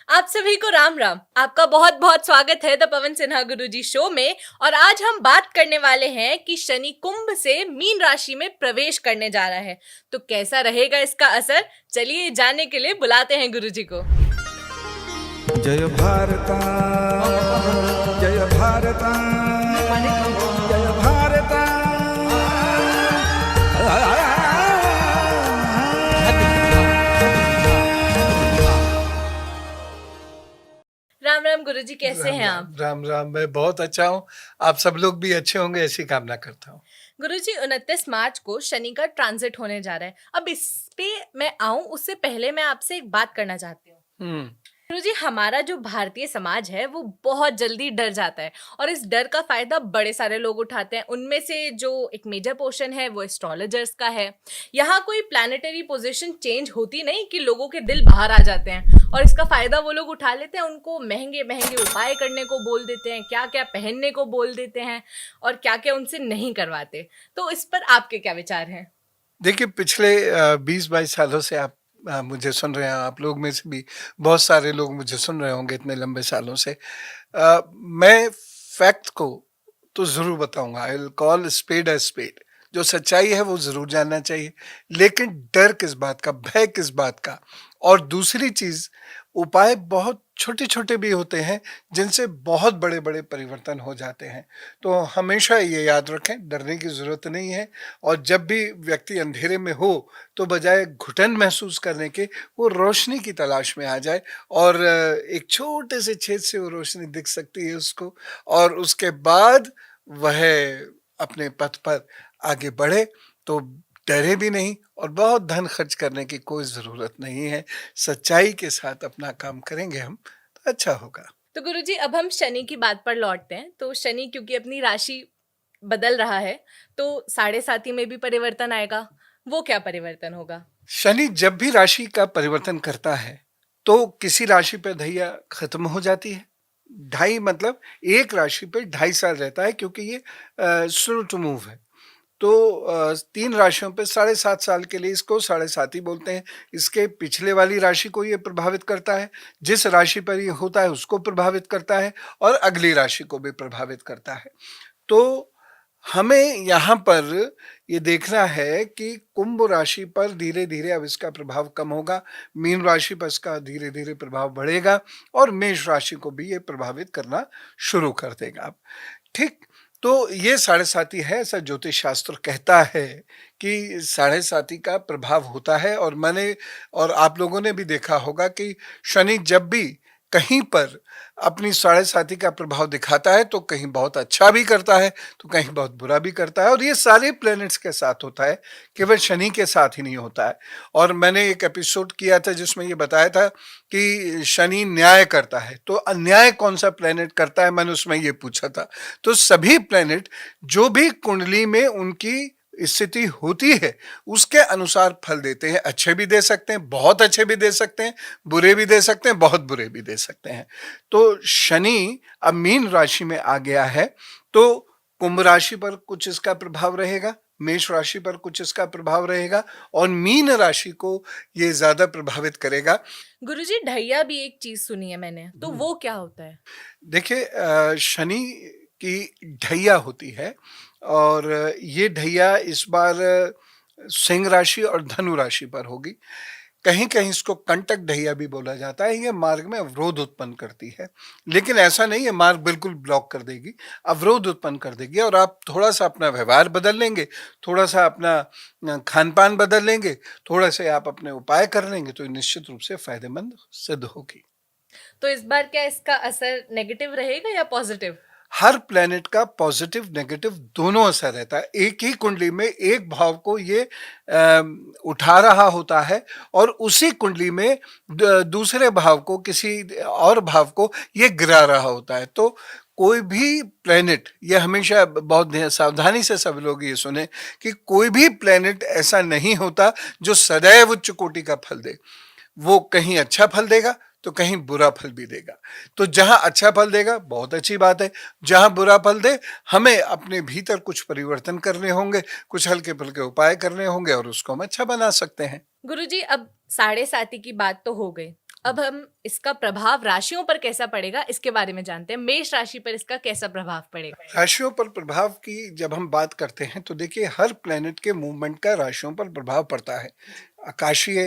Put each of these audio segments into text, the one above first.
आप सभी को राम राम। आपका बहुत बहुत स्वागत है the Pawan Sinha Guruji show में। और आज हम बात करने वाले हैं कि शनि कुंभ से मीन राशि में प्रवेश करने जा रहा है, तो कैसा रहेगा इसका असर। चलिए जानने के लिए बुलाते हैं गुरुजी को। जय भारता जय भारता जय भारता। राम राम गुरुजी, कैसे हैं आप? राम राम, मैं बहुत अच्छा हूँ। आप सब लोग भी अच्छे होंगे, ऐसी कामना करता हूँ। गुरुजी, 29 मार्च को शनि का ट्रांजिट होने जा रहा है। अब इस पे मैं आऊं उससे पहले मैं आपसे एक बात करना चाहती हूँ। गुरुजी, हमारा जो भारतीय समाज है वो बहुत जल्दी डर जाता है और इस डर का फायदा बड़े सारे लोग उठाते हैं। उनमें से जो एक मेजर पोर्शन है वो एस्ट्रोलॉजर्स का है। यहाँ कोई प्लैनेटरी पोजीशन चेंज होती नहीं कि लोगों के दिल बाहर आ जाते हैं और इसका फायदा वो लोग उठा लेते हैं। उनको महंगे महंगे उपाय करने को बोल देते हैं, क्या क्या पहनने को बोल देते हैं और क्या क्या उनसे नहीं करवाते। तो इस पर आपके क्या विचार हैं? देखिए, पिछले 20-22 सालों से आप मुझे सुन रहे हैं। आप लोग में से भी बहुत सारे लोग मुझे सुन रहे होंगे इतने लंबे सालों से। मैं फैक्ट को तो ज़रूर बताऊंगा। I will call spade a spade. जो सच्चाई है वो ज़रूर जानना चाहिए, लेकिन डर किस बात का, भय किस बात का। और दूसरी चीज़, उपाय बहुत छोटे छोटे भी होते हैं जिनसे बहुत बड़े बड़े परिवर्तन हो जाते हैं। तो हमेशा ये याद रखें, डरने की ज़रूरत नहीं है। और जब भी व्यक्ति अंधेरे में हो तो बजाय घुटन महसूस करने के वो रोशनी की तलाश में आ जाए, और एक छोटे से छेद से वो रोशनी दिख सकती है उसको, और उसके बाद वह अपने पथ पर आगे बढ़े। तो डरे भी नहीं और बहुत धन खर्च करने की कोई ज़रूरत नहीं है। सच्चाई के साथ अपना काम करेंगे हम तो अच्छा होगा। तो गुरुजी, अब हम शनि की बात पर लौटते हैं। तो शनि क्योंकि अपनी राशि बदल रहा है तो साढ़े साथी में भी परिवर्तन आएगा। वो क्या परिवर्तन होगा? शनि जब भी राशि का परिवर्तन करता है तो किसी राशि पर ढैया खत्म हो जाती है। ढाई मतलब एक राशि पे 2.5 साल रहता है, क्योंकि ये स्लो टू मूव है। तो 3 राशियों पे 7.5 साल के लिए इसको साढ़े साथी बोलते हैं। इसके पिछले वाली राशि को ये प्रभावित करता है, जिस राशि पर ये होता है उसको प्रभावित करता है, और अगली राशि को भी प्रभावित करता है। तो हमें यहाँ पर ये देखना है कि कुंभ राशि पर धीरे धीरे अब इसका प्रभाव कम होगा, मीन राशि पर इसका धीरे धीरे प्रभाव बढ़ेगा, और मेष राशि को भी ये प्रभावित करना शुरू कर देगा। ठीक, तो ये साढ़े साथी है, ऐसा ज्योतिष शास्त्र कहता है कि साढ़े साथी का प्रभाव होता है। और मैंने और आप लोगों ने भी देखा होगा कि शनि जब भी कहीं पर अपनी साढ़े साथी का प्रभाव दिखाता है तो कहीं बहुत अच्छा भी करता है तो कहीं बहुत बुरा भी करता है। और ये सारे प्लैनेट्स के साथ होता है, केवल शनि के साथ ही नहीं होता है। और मैंने एक एपिसोड किया था जिसमें ये बताया था कि शनि न्याय करता है, तो अन्याय कौन सा प्लैनेट करता है, मैंने उसमें ये पूछा था। तो सभी प्लैनेट जो भी कुंडली में उनकी स्थिति होती है उसके अनुसार फल देते हैं। अच्छे भी दे सकते हैं, बहुत अच्छे भी दे सकते हैं, बुरे भी दे सकते हैं, बहुत बुरे भी दे सकते हैं। तो शनि अब मीन राशि में आ गया है, तो कुंभ राशि पर कुछ इसका प्रभाव रहेगा, मेष राशि पर कुछ इसका प्रभाव रहेगा, और मीन राशि को ये ज्यादा प्रभावित करेगा। गुरुजी, ढैया भी एक चीज सुनी है मैंने, तो वो क्या होता है? देखिए, शनि की ढैया होती है, और ये ढैया इस बार सिंह राशि और धनु राशि पर होगी। कहीं कहीं इसको कंटक ढैया भी बोला जाता है। ये मार्ग में अवरोध उत्पन्न करती है, लेकिन ऐसा नहीं है मार्ग बिल्कुल ब्लॉक कर देगी, अवरोध उत्पन्न कर देगी। और आप थोड़ा सा अपना व्यवहार बदल लेंगे, थोड़ा सा अपना खान पान बदल लेंगे, थोड़ा से आप अपने उपाय कर लेंगे तो निश्चित रूप से फायदेमंद सिद्ध होगी। तो इस बार क्या इसका असर नेगेटिव रहेगा या पॉजिटिव? हर प्लेनेट का पॉजिटिव नेगेटिव दोनों असर रहता है। एक ही कुंडली में एक भाव को ये उठा रहा होता है, और उसी कुंडली में दूसरे भाव को, किसी और भाव को ये गिरा रहा होता है। तो कोई भी प्लेनेट, ये हमेशा बहुत सावधानी से सब लोग ये सुने कि कोई भी प्लेनेट ऐसा नहीं होता जो सदैव उच्च कोटि का फल दे। वो कहीं अच्छा फल देगा तो कहीं बुरा फल भी देगा। तो जहां अच्छा फल देगा बहुत अच्छी बात है, जहां बुरा फल दे हमें अपने भीतर कुछ परिवर्तन करने होंगे, कुछ हल्के फुल्के उपाय करने होंगे, और उसको हम अच्छा बना सकते हैं। गुरुजी, अब साढ़े साथी की बात तो हो गई, अब हम इसका प्रभाव राशियों पर कैसा पड़ेगा इसके बारे में जानते हैं। मेष राशि पर इसका कैसा प्रभाव पड़ेगा? राशियों पर प्रभाव की जब हम बात करते हैं तो देखिए हर प्लेनेट के मूवमेंट का राशियों पर प्रभाव पड़ता है। आकाशीय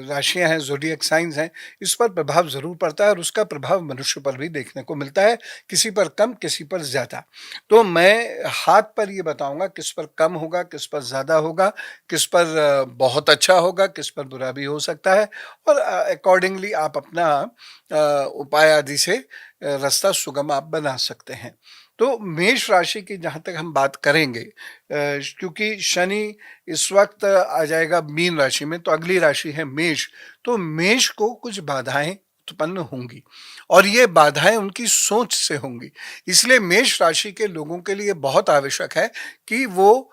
राशियां हैं, ज़ोडिएक साइंस हैं, इस पर प्रभाव ज़रूर पड़ता है और उसका प्रभाव मनुष्य पर भी देखने को मिलता है, किसी पर कम किसी पर ज़्यादा। तो मैं हाथ पर ये बताऊंगा किस पर कम होगा, किस पर ज़्यादा होगा, किस पर बहुत अच्छा होगा, किस पर बुरा भी हो सकता है, और अकॉर्डिंगली आप अपना उपाय आदि से रास्ता सुगम आप बना सकते हैं। तो मेष राशि की जहाँ तक हम बात करेंगे, क्योंकि शनि इस वक्त आ जाएगा मीन राशि में, तो अगली राशि है मेष। तो मेष को कुछ बाधाएं उत्पन्न होंगी और ये बाधाएं उनकी सोच से होंगी। इसलिए मेष राशि के लोगों के लिए बहुत आवश्यक है कि वो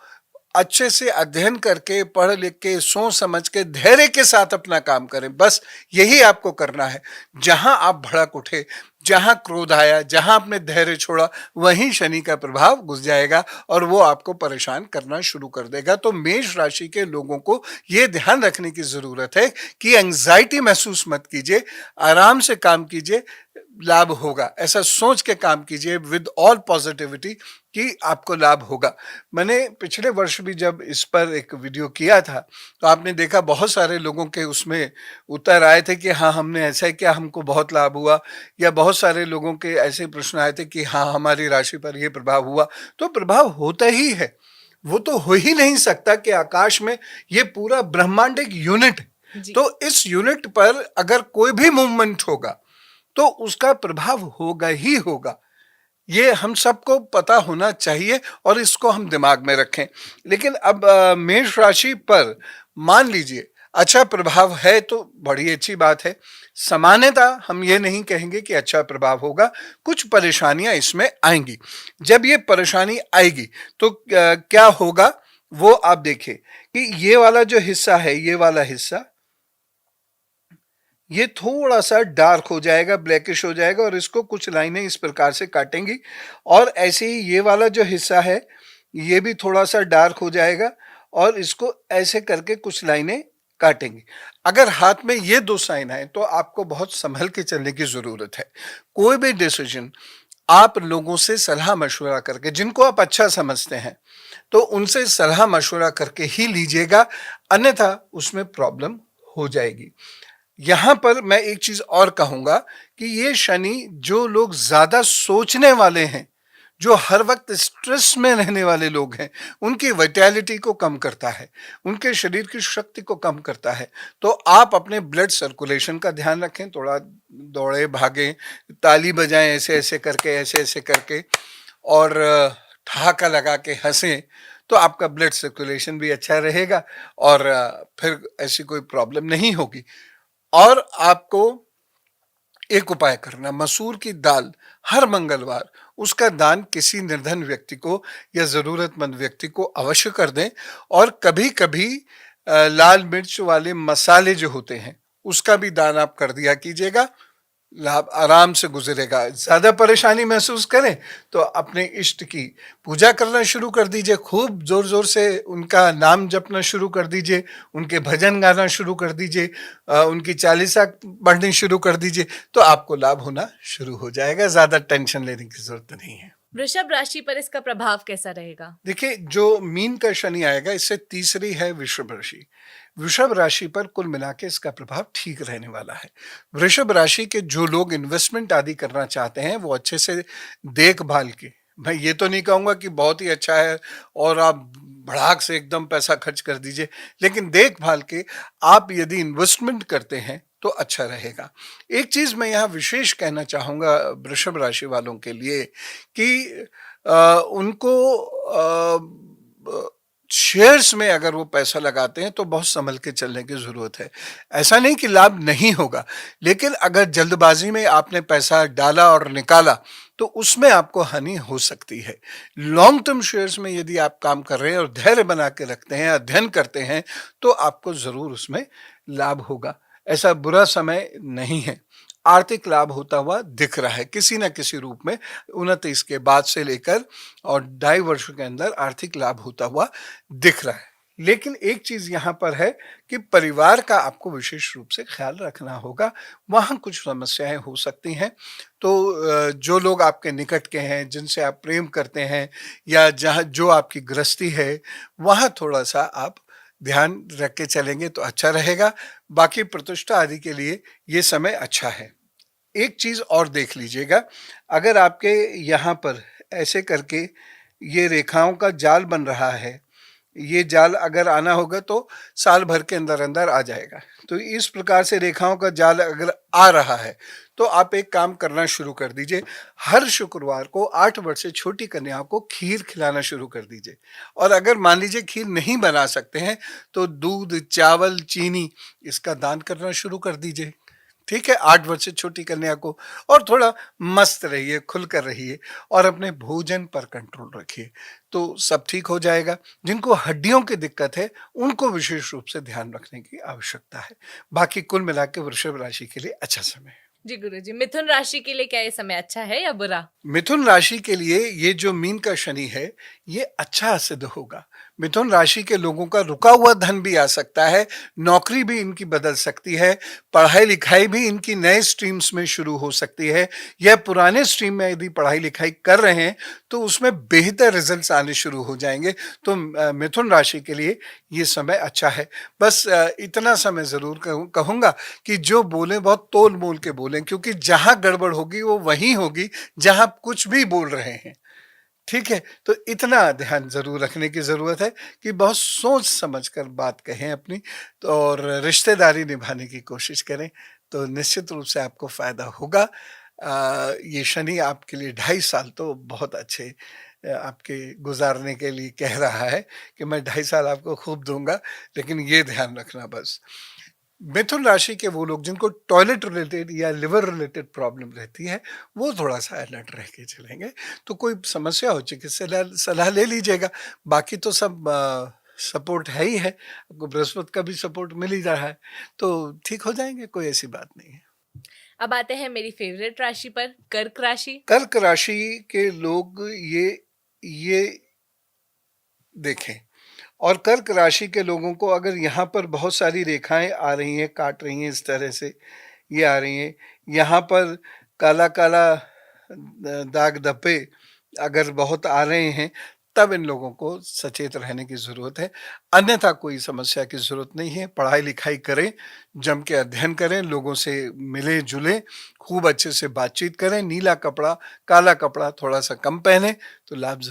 अच्छे से अध्ययन करके, पढ़ लिख के, सोच समझ के, धैर्य के साथ अपना काम करें। बस यही आपको करना है। जहां आप भड़क उठे, जहां क्रोध आया, जहां आपने धैर्य छोड़ा, वहीं शनि का प्रभाव घुस जाएगा और वो आपको परेशान करना शुरू कर देगा। तो मेष राशि के लोगों को ये ध्यान रखने की जरूरत है कि एंजाइटी महसूस मत कीजिए, आराम से काम कीजिए, लाभ होगा। ऐसा सोच के काम कीजिए विद ऑल पॉजिटिविटी कि आपको लाभ होगा। मैंने पिछले वर्ष भी जब इस पर एक वीडियो किया था तो आपने देखा बहुत सारे लोगों के उसमें उत्तर आए थे कि हाँ हमने ऐसा किया, हमको बहुत लाभ हुआ, या बहुत सारे लोगों के ऐसे प्रश्न आए थे कि हाँ हमारी राशि पर यह प्रभाव हुआ। तो प्रभाव होता ही है, वो तो हो ही नहीं सकता कि आकाश में ये पूरा ब्रह्मांड एक यूनिट है, तो इस यूनिट पर अगर कोई भी मूवमेंट होगा तो उसका प्रभाव होगा ही होगा। ये हम सबको पता होना चाहिए और इसको हम दिमाग में रखें। लेकिन अब मेष राशि पर मान लीजिए अच्छा प्रभाव है तो बड़ी अच्छी बात है। सामान्यतः हम ये नहीं कहेंगे कि अच्छा प्रभाव होगा, कुछ परेशानियां इसमें आएंगी। जब ये परेशानी आएगी तो क्या होगा वो आप देखिए कि ये वाला जो हिस्सा है, ये वाला हिस्सा ये थोड़ा सा डार्क हो जाएगा, ब्लैकिश हो जाएगा, और इसको कुछ लाइनें इस प्रकार से काटेंगी। और ऐसे ही ये वाला जो हिस्सा है ये भी थोड़ा सा डार्क हो जाएगा और इसको ऐसे करके कुछ लाइनें काटेंगी। अगर हाथ में ये दो साइन आए तो आपको बहुत संभल के चलने की जरूरत है। कोई भी डिसीजन आप लोगों से सलाह मशवरा करके, जिनको आप अच्छा समझते हैं तो उनसे सलाह मशवरा करके ही लीजिएगा, अन्यथा उसमें प्रॉब्लम हो जाएगी। यहां पर मैं एक चीज और कहूंगा कि ये शनि जो लोग ज्यादा सोचने वाले हैं, जो हर वक्त स्ट्रेस में रहने वाले लोग हैं, उनकी वाइटैलिटी को कम करता है, उनके शरीर की शक्ति को कम करता है। तो आप अपने ब्लड सर्कुलेशन का ध्यान रखें, थोड़ा दौड़े भागें, ताली बजाएं ऐसे ऐसे करके, ऐसे ऐसे करके, और ठहाका लगा के हंसें, तो आपका ब्लड सर्कुलेशन भी अच्छा रहेगा और फिर ऐसी कोई प्रॉब्लम नहीं होगी। और आपको एक उपाय करना, मसूर की दाल हर मंगलवार उसका दान किसी निर्धन व्यक्ति को या जरूरतमंद व्यक्ति को अवश्य कर दें। और कभी कभी लाल मिर्च वाले मसाले जो होते हैं उसका भी दान आप कर दिया कीजिएगा, लाभ आराम से गुजरेगा। ज्यादा परेशानी महसूस करें तो अपने इष्ट की पूजा करना शुरू कर दीजिए, खूब जोर जोर से उनका नाम जपना शुरू कर दीजिए, उनके भजन गाना शुरू कर दीजिए, उनकी चालीसा पढ़नी शुरू कर दीजिए, तो आपको लाभ होना शुरू हो जाएगा। ज्यादा टेंशन लेने की जरूरत नहीं है। वृषभ राशि पर इसका प्रभाव कैसा रहेगा? देखिए जो मीन का शनि आएगा, इससे तीसरी है वृषभ राशि। वृषभ राशि पर कुल मिला के इसका प्रभाव ठीक रहने वाला है। वृषभ राशि के जो लोग इन्वेस्टमेंट आदि करना चाहते हैं वो अच्छे से देखभाल के, मैं ये तो नहीं कहूँगा कि बहुत ही अच्छा है और आप भड़ाक से एकदम पैसा खर्च कर दीजिए, लेकिन देखभाल के आप यदि इन्वेस्टमेंट करते हैं तो अच्छा रहेगा। एक चीज मैं यहाँ विशेष कहना चाहूँगा वृषभ राशि वालों के लिए कि उनको शेयर्स में अगर वो पैसा लगाते हैं तो बहुत संभल के चलने की जरूरत है। ऐसा नहीं कि लाभ नहीं होगा, लेकिन अगर जल्दबाजी में आपने पैसा डाला और निकाला तो उसमें आपको हानि हो सकती है। लॉन्ग टर्म शेयर्स में यदि आप काम कर रहे हैं और धैर्य बना के रखते हैं, अध्ययन करते हैं, तो आपको जरूर उसमें लाभ होगा। ऐसा बुरा समय नहीं है। आर्थिक लाभ होता हुआ दिख रहा है किसी न किसी रूप में। 29 के बाद से लेकर और 2.5 वर्ष के अंदर आर्थिक लाभ होता हुआ दिख रहा है। लेकिन एक चीज यहाँ पर है कि परिवार का आपको विशेष रूप से ख्याल रखना होगा, वहाँ कुछ समस्याएं हो सकती हैं। तो जो लोग आपके निकट के हैं, जिनसे आप प्रेम करते हैं, या जहाँ जो आपकी गृहस्थी है, वहाँ थोड़ा सा आप ध्यान रख के चलेंगे तो अच्छा रहेगा। बाकी प्रतिष्ठा आदि के लिए ये समय अच्छा है। एक चीज और देख लीजिएगा, अगर आपके यहाँ पर ऐसे करके ये रेखाओं का जाल बन रहा है, ये जाल अगर आना होगा तो साल भर के अंदर अंदर आ जाएगा। तो इस प्रकार से रेखाओं का जाल अगर आ रहा है तो आप एक काम करना शुरू कर दीजिए, हर शुक्रवार को 8 वर्ष से छोटी कन्याओं को खीर खिलाना शुरू कर दीजिए। और अगर मान लीजिए खीर नहीं बना सकते हैं तो दूध, चावल, चीनी इसका दान करना शुरू कर दीजिए। ठीक है, 8 वर्ष से छोटी कन्या को। और थोड़ा मस्त रहिए, खुलकर रहिए और अपने भोजन पर कंट्रोल रखिए, तो सब ठीक हो जाएगा। जिनको हड्डियों की दिक्कत है उनको विशेष रूप से ध्यान रखने की आवश्यकता है। बाकी कुल मिला के वृषभ राशि के लिए अच्छा समय है। जी गुरुजी, मिथुन राशि के लिए क्या ये समय अच्छा है या बुरा? मिथुन राशि के लिए ये जो मीन का शनि है ये अच्छा सिद्ध होगा। मिथुन राशि के लोगों का रुका हुआ धन भी आ सकता है, नौकरी भी इनकी बदल सकती है, पढ़ाई लिखाई भी इनकी नए स्ट्रीम्स में शुरू हो सकती है, या पुराने स्ट्रीम में यदि पढ़ाई लिखाई कर रहे हैं तो उसमें बेहतर रिजल्ट्स आने शुरू हो जाएंगे। तो मिथुन राशि के लिए ये समय अच्छा है। बस इतना समय जरूर कहूंगा कि जो बोले बहुत तोल मोल के बोलें, क्योंकि जहां गड़बड़ होगी वो वहीं होगी जहां कुछ भी बोल रहे हैं। ठीक है, तो इतना ध्यान जरूर रखने की जरूरत है कि बहुत सोच समझ कर बात कहें अपनी, तो और रिश्तेदारी निभाने की कोशिश करें, तो निश्चित रूप से आपको फायदा होगा। ये शनि आपके लिए 2.5 साल तो बहुत अच्छे आपके गुजारने के लिए कह रहा है कि मैं 2.5 साल आपको खूब दूंगा, लेकिन ये ध्यान रखना बस। मिथुन राशि के वो लोग जिनको टॉयलेट रिलेटेड या लिवर रिलेटेड प्रॉब्लम रहती है, वो थोड़ा सा अलर्ट रह के चलेंगे। तो कोई समस्या हो चिकित्सक सलाह ले लीजिएगा। बाकी तो सब सपोर्ट है ही है, आपको बृहस्पति का भी सपोर्ट मिल ही रहा है, तो ठीक हो जाएंगे, कोई ऐसी बात नहीं है। अब आते हैं मेरी फेवरेट राशि पर, कर्क राशि। कर्क राशि के लोग ये देखें, और कर्क राशि के लोगों को अगर यहाँ पर बहुत सारी रेखाएं आ रही हैं, काट रही हैं, इस तरह से ये आ रही हैं, यहाँ पर काला काला दाग धब्बे अगर बहुत आ रहे हैं, तब इन लोगों को सचेत रहने की जरूरत है। अन्यथा कोई समस्या की जरूरत नहीं है। पढ़ाई लिखाई करें, जम के अध्ययन करें, लोगों से मिले जुले, खूब अच्छे से बातचीत करें, नीला कपड़ा, काला कपड़ा थोड़ा सा कम पहने तो लाभ